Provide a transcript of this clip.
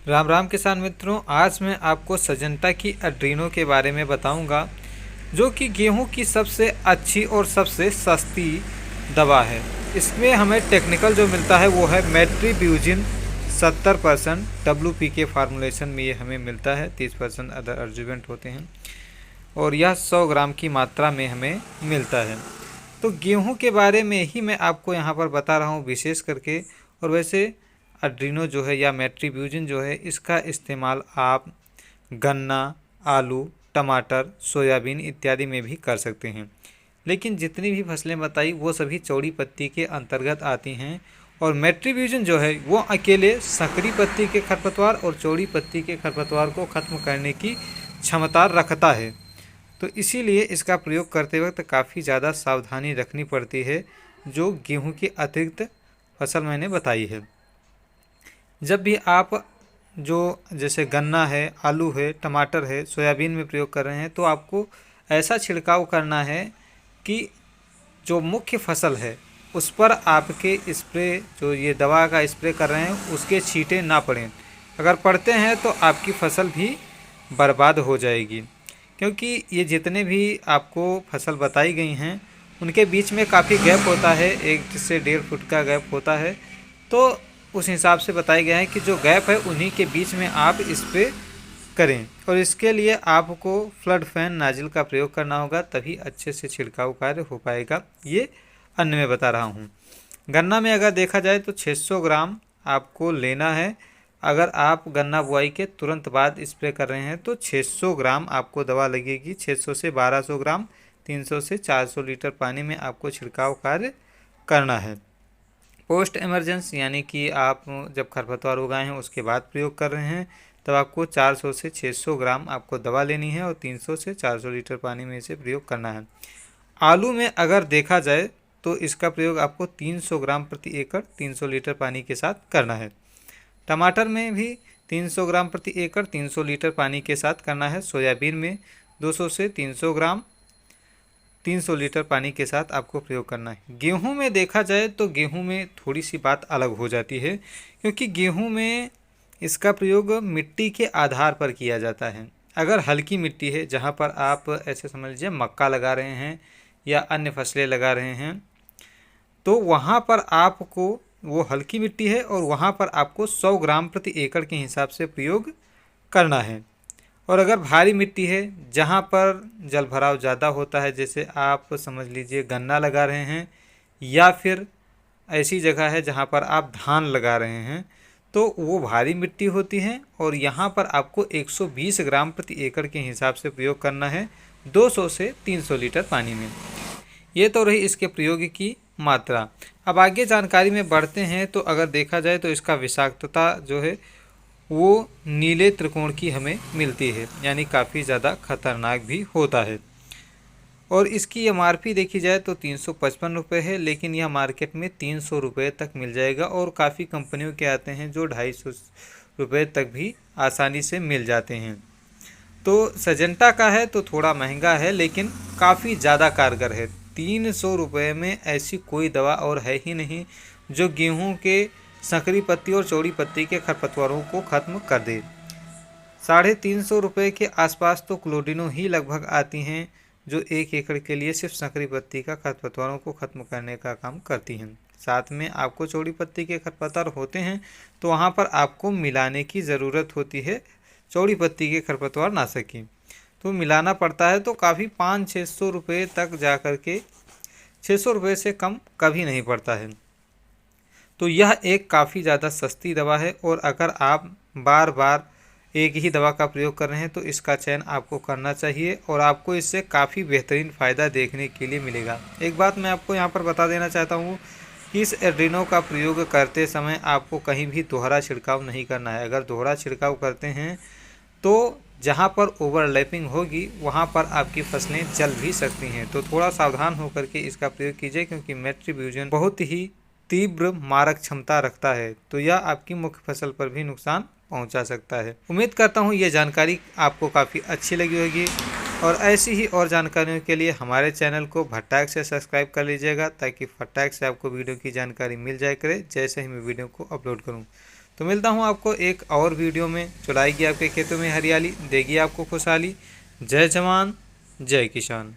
राम राम किसान मित्रों, आज मैं आपको सजंता की एड्रीनो के बारे में बताऊंगा, जो कि गेहूं की सबसे अच्छी और सबसे सस्ती दवा है। इसमें हमें टेक्निकल जो मिलता है वो है मेट्रीब्यूजिन 70% WP के फार्मूलेशन में ये हमें मिलता है। 30% अदर अर्जुवेंट होते हैं और यह 100 ग्राम की मात्रा में हमें मिलता है। तो गेहूं के बारे में ही मैं आपको यहाँ पर बता रहा हूँ विशेष करके। और वैसे एड्रीनो जो है या मेट्रीब्यूजिन जो है, इसका इस्तेमाल आप गन्ना, आलू, टमाटर, सोयाबीन इत्यादि में भी कर सकते हैं। लेकिन जितनी भी फसलें बताई वो सभी चौड़ी पत्ती के अंतर्गत आती हैं। और मेट्रीब्यूजिन जो है वो अकेले संकरी पत्ती के खरपतवार और चौड़ी पत्ती के खरपतवार को ख़त्म करने की क्षमता रखता है। तो इसीलिए इसका प्रयोग करते वक्त काफ़ी ज़्यादा सावधानी रखनी पड़ती है, जो गेहूं की अतिरिक्त फसल मैंने बताई है। जब भी आप जो जैसे गन्ना है, आलू है, टमाटर है, सोयाबीन में प्रयोग कर रहे हैं, तो आपको ऐसा छिड़काव करना है कि जो मुख्य फसल है उस पर आपके स्प्रे, जो ये दवा का स्प्रे कर रहे हैं, उसके छींटे ना पड़ें। अगर पड़ते हैं तो आपकी फसल भी बर्बाद हो जाएगी, क्योंकि ये जितने भी आपको फसल बताई गई हैं उनके बीच में काफ़ी गैप होता है, 1 से 1.5 फुट का गैप होता है। तो उस हिसाब से बताया गया है कि जो गैप है उन्हीं के बीच में आप स्प्रे करें। और इसके लिए आपको फ्लड फैन नाजिल का प्रयोग करना होगा, तभी अच्छे से छिड़काव कार्य हो पाएगा। ये अन्य में बता रहा हूँ। गन्ना में अगर देखा जाए तो 600 ग्राम आपको लेना है। अगर आप गन्ना बुआई के तुरंत बाद स्प्रे कर रहे हैं तो 600 ग्राम आपको दवा लगेगी। 600 से 1200 ग्राम, 300 से 400 लीटर पानी में आपको छिड़काव कार्य करना है। पोस्ट इमरजेंसी यानी कि आप जब खरपतवार उगाए हैं उसके बाद प्रयोग कर रहे हैं, तब आपको 400 से 600 ग्राम आपको दवा लेनी है और 300 से 400 लीटर पानी में इसे प्रयोग करना है। आलू में अगर देखा जाए तो इसका प्रयोग आपको 300 ग्राम प्रति एकड़ 300 लीटर पानी के साथ करना है। टमाटर में भी 300 ग्राम प्रति एकड़ 300 लीटर पानी के साथ करना है। सोयाबीन में 200 से 300 ग्राम 300 लीटर पानी के साथ आपको प्रयोग करना है। गेहूं में देखा जाए तो गेहूं में थोड़ी सी बात अलग हो जाती है, क्योंकि गेहूं में इसका प्रयोग मिट्टी के आधार पर किया जाता है। अगर हल्की मिट्टी है, जहां पर आप ऐसे समझ लीजिए मक्का लगा रहे हैं या अन्य फसलें लगा रहे हैं, तो वहां पर आपको, वो हल्की मिट्टी है और वहां पर आपको 100 ग्राम प्रति एकड़ के हिसाब से प्रयोग करना है। और अगर भारी मिट्टी है, जहाँ पर जल भराव ज़्यादा होता है, जैसे आप समझ लीजिए गन्ना लगा रहे हैं या फिर ऐसी जगह है जहाँ पर आप धान लगा रहे हैं, तो वो भारी मिट्टी होती है और यहाँ पर आपको 120 ग्राम प्रति एकड़ के हिसाब से प्रयोग करना है 200 से 300 लीटर पानी में। ये तो रही इसके प्रयोग की मात्रा। अब आगे जानकारी में बढ़ते हैं तो अगर देखा जाए तो इसका विषाक्तता जो है वो नीले त्रिकोण की हमें मिलती है, यानी काफ़ी ज़्यादा खतरनाक भी होता है। और इसकी MRP देखी जाए तो 355 रुपये है, लेकिन यह मार्केट में 300 रुपये तक मिल जाएगा और काफ़ी कंपनियों के आते हैं जो 250 रुपये तक भी आसानी से मिल जाते हैं। तो सजंटा का है तो थोड़ा महंगा है, लेकिन काफ़ी ज़्यादा कारगर है। 300 रुपये में ऐसी कोई दवा और है ही नहीं जो गेहूं के संकरी पत्ती और चौड़ी पत्ती के खरपतवारों को ख़त्म कर दे। 350 रुपये के आसपास तो क्लोडिनो ही लगभग आती हैं, जो 1 एकड़ के लिए सिर्फ संकरी पत्ती का खरपतवारों को ख़त्म करने का काम करती हैं। साथ में आपको चौड़ी पत्ती के खरपतवार होते हैं तो वहाँ पर आपको मिलाने की ज़रूरत होती है चौड़ी पत्ती के खरपतवार नाशक की, तो मिलाना पड़ता है। तो काफ़ी 500-600 रुपये तक जा कर के 600 रुपये से कम कभी नहीं पड़ता है। तो यह एक काफ़ी ज़्यादा सस्ती दवा है और अगर आप बार बार एक ही दवा का प्रयोग कर रहे हैं तो इसका चयन आपको करना चाहिए और आपको इससे काफ़ी बेहतरीन फ़ायदा देखने के लिए मिलेगा। एक बात मैं आपको यहाँ पर बता देना चाहता हूँ कि इस एड्रीनो का प्रयोग करते समय आपको कहीं भी दोहरा छिड़काव नहीं करना है। अगर दोहरा छिड़काव करते हैं तो जहाँ पर ओवरलैपिंग होगी वहाँ पर आपकी फसलें जल भी सकती हैं। तो थोड़ा सावधान होकर के इसका प्रयोग कीजिए, क्योंकि मेट्रीब्यूजिन बहुत ही तीव्र मारक क्षमता रखता है, तो यह आपकी मुख्य फसल पर भी नुकसान पहुंचा सकता है। उम्मीद करता हूं ये जानकारी आपको काफ़ी अच्छी लगी होगी और ऐसी ही और जानकारियों के लिए हमारे चैनल को फटाक से सब्सक्राइब कर लीजिएगा, ताकि फटाक से आपको वीडियो की जानकारी मिल जाए करे जैसे ही मैं वीडियो को अपलोड करूं। तो मिलता हूँ आपको एक और वीडियो में। चुलाएगी आपके खेतों में हरियाली, देगी आपको खुशहाली। जय जवान जय किसान।